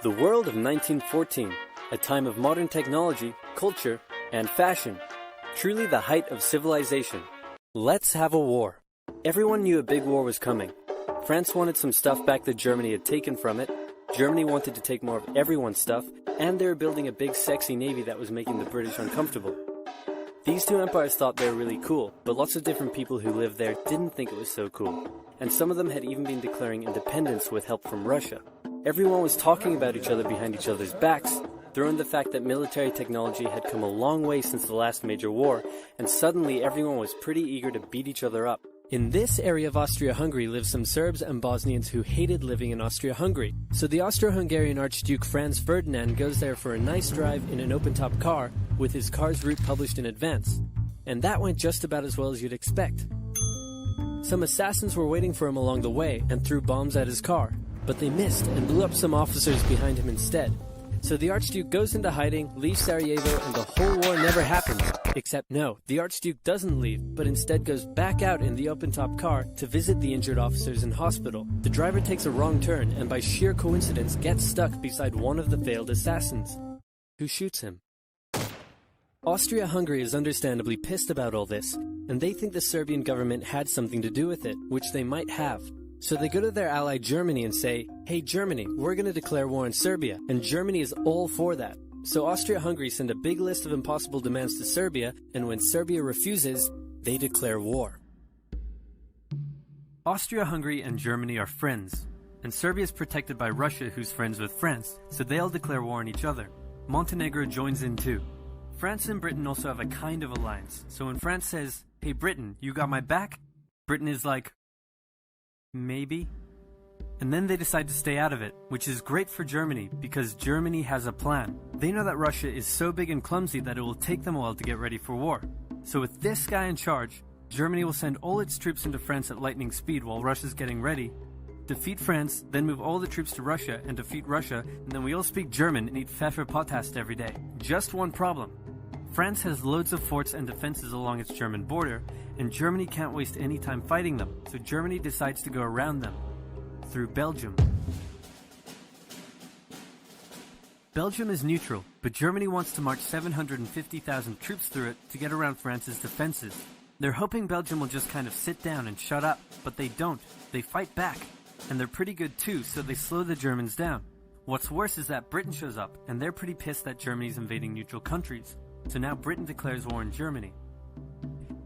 The world of 1914, a time of modern technology, culture, and fashion. Truly the height of civilization. Let's have a war. Everyone knew a big war was coming. France wanted some stuff back that Germany had taken from it. Germany wanted to take more of everyone's stuff, and they were building a big sexy navy that was making the British uncomfortable. These two empires thought they were really cool, but lots of different people who lived there didn't think it was so cool. And some of them had even been declaring independence with help from Russia. Everyone was talking about each other behind each other's backs, throwing the fact that military technology had come a long way since the last major war, and suddenly everyone was pretty eager to beat each other up. In this area of Austria-Hungary live some Serbs and Bosnians who hated living in Austria-Hungary. So the Austro-Hungarian Archduke Franz Ferdinand goes there for a nice drive in an open-top car with his car's route published in advance. And that went just about as well as you'd expect. Some assassins were waiting for him along the way and threw bombs at his car, but they missed and blew up some officers behind him instead. So the Archduke goes into hiding, leaves Sarajevo, and the whole war never happens. Except no, the Archduke doesn't leave, but instead goes back out in the open-top car to visit the injured officers in hospital. The driver takes a wrong turn and by sheer coincidence gets stuck beside one of the failed assassins, who shoots him. Austria-Hungary is understandably pissed about all this, and they think the Serbian government had something to do with it, which they might have. So they go to their ally Germany and say, "Hey Germany, we're going to declare war on Serbia," and Germany is all for that. So Austria-Hungary send a big list of impossible demands to Serbia, and when Serbia refuses, they declare war. Austria-Hungary and Germany are friends, and Serbia is protected by Russia, who's friends with France, so they'll declare war on each other. Montenegro joins in too. France and Britain also have a kind of alliance, so when France says, "Hey Britain, you got my back?" Britain is like, maybe. And then they decide to stay out of it, which is great for Germany because Germany has a plan. They know that Russia is so big and clumsy that it will take them a while to get ready for war. So with this guy in charge, Germany will send all its troops into France at lightning speed while Russia's getting ready, defeat France, then move all the troops to Russia and defeat Russia, and then we all speak German and eat Pfefferpottast every day. Just one problem. France has loads of forts and defenses along its German border, and Germany can't waste any time fighting them, so Germany decides to go around them, through Belgium. Belgium is neutral, but Germany wants to march 750,000 troops through it to get around France's defenses. They're hoping Belgium will just kind of sit down and shut up, but they don't. They fight back, and they're pretty good too, so they slow the Germans down. What's worse is that Britain shows up, and they're pretty pissed that Germany's invading neutral countries. So now Britain declares war on Germany.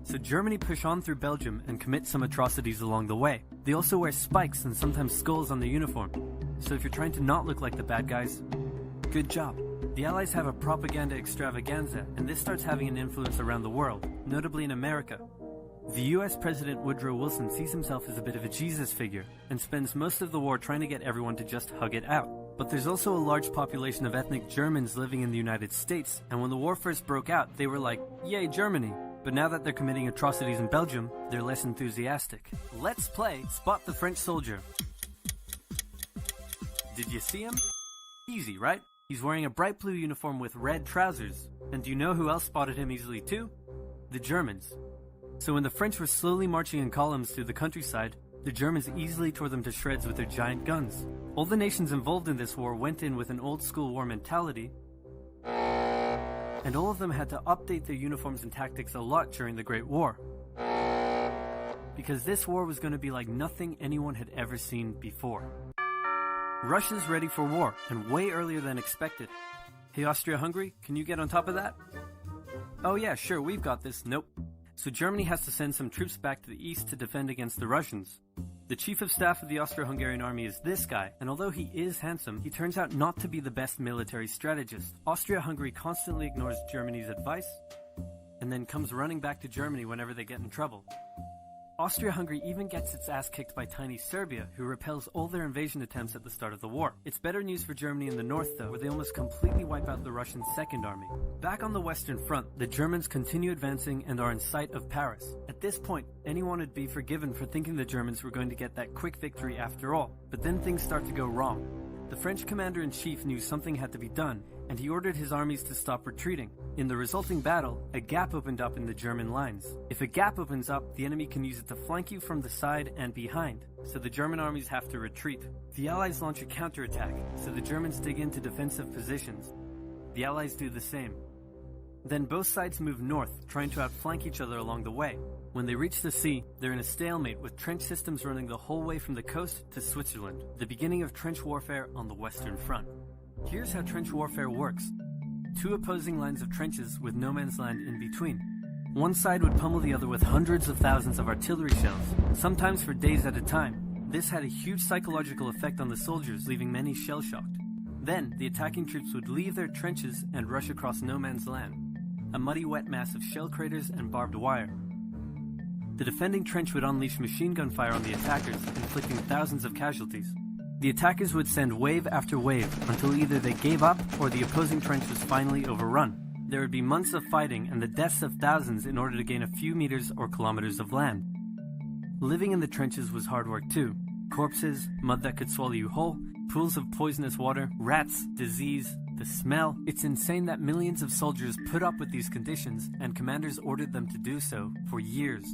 So Germany push on through Belgium and commit some atrocities along the way. They also wear spikes and sometimes skulls on the uniform. So if you're trying to not look like the bad guys, good job. The Allies have a propaganda extravaganza, and this starts having an influence around the world, notably in America. The US President Woodrow Wilson sees himself as a bit of a Jesus figure, and spends most of the war trying to get everyone to just hug it out. But there's also a large population of ethnic Germans living in the United States, and when the war first broke out, they were like, "Yay, Germany!" But now that they're committing atrocities in Belgium, they're less enthusiastic. Let's play Spot the French Soldier. Did you see him? Easy, right? He's wearing a bright blue uniform with red trousers. And do you know who else spotted him easily too? The Germans. So when the French were slowly marching in columns through the countryside, the Germans easily tore them to shreds with their giant guns. All the nations involved in this war went in with an old-school war mentality, and all of them had to update their uniforms and tactics a lot during the Great War. Because this war was going to be like nothing anyone had ever seen before. Russia's ready for war, and way earlier than expected. Hey Austria-Hungary, can you get on top of that? Oh yeah, sure, we've got this. Nope. So Germany has to send some troops back to the east to defend against the Russians. The chief of staff of the Austro-Hungarian army is this guy, and although he is handsome, he turns out not to be the best military strategist. Austria-Hungary constantly ignores Germany's advice, and then comes running back to Germany whenever they get in trouble. Austria-Hungary even gets its ass kicked by tiny Serbia, who repels all their invasion attempts at the start of the war. It's better news for Germany in the north though, where they almost completely wipe out the Russian Second Army. Back on the Western Front, the Germans continue advancing and are in sight of Paris. At this point, anyone would be forgiven for thinking the Germans were going to get that quick victory after all, but then things start to go wrong. The French commander-in-chief knew something had to be done, and he ordered his armies to stop retreating. In the resulting battle, a gap opened up in the German lines. If a gap opens up, the enemy can use it to flank you from the side and behind, so the German armies have to retreat. The Allies launch a counterattack, so the Germans dig into defensive positions. The Allies do the same. Then both sides move north, trying to outflank each other along the way. When they reach the sea, they're in a stalemate with trench systems running the whole way from the coast to Switzerland, the beginning of trench warfare on the Western Front. Here's how trench warfare works. Two opposing lines of trenches with no man's land in between. One side would pummel the other with hundreds of thousands of artillery shells, sometimes for days at a time. This had a huge psychological effect on the soldiers, leaving many shell-shocked. Then, the attacking troops would leave their trenches and rush across no man's land, a muddy wet mass of shell craters and barbed wire. The defending trench would unleash machine gun fire on the attackers, inflicting thousands of casualties. The attackers would send wave after wave until either they gave up or the opposing trench was finally overrun. There would be months of fighting and the deaths of thousands in order to gain a few meters or kilometers of land. Living in the trenches was hard work too. Corpses, mud that could swallow you whole, pools of poisonous water, rats, disease, the smell. It's insane that millions of soldiers put up with these conditions and commanders ordered them to do so for years.